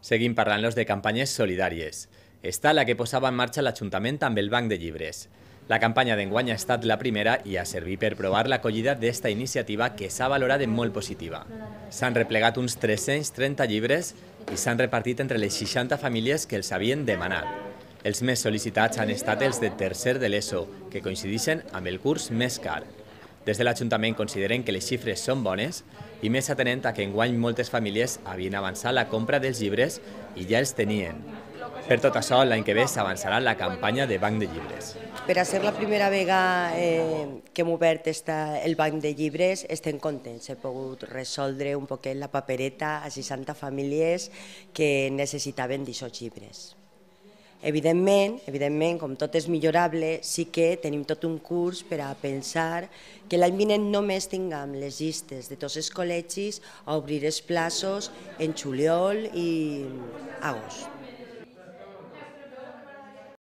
Seguim parlant-los de campanyes solidàries. Esta la que posava en marxa l'Ajuntament amb el Banc de Llibres. La campanya d'enguany ha estat la primera i ha servit per provar l'acollida d'esta iniciativa que s'ha valorat de molt positiva. S'han replegat uns 330 llibres i s'han repartit entre les 60 famílies que els havien demanat. Els més sol·licitats han estat els de tercer de l'ESO, que coincideixen amb el curs més car. Des de l'Ajuntament consideren que les xifres són bones i més atenent a que enguany moltes famílies havien avançat la compra dels llibres i ja els tenien. Per tot això, l'any que ve s'avançarà la campanya de Banc de Llibres. Per a ser la primera vegada que hem obert el banc de llibres, estem contents. He pogut resoldre un poquet la papereta a 60 famílies que necessitaven d'aquests llibres. Evidentment, com tot és millorable, sí que tenim tot un curs per a pensar que l'any vinent només tinguem les llistes de tots els col·legis a obrir els plaços en juliol i agost.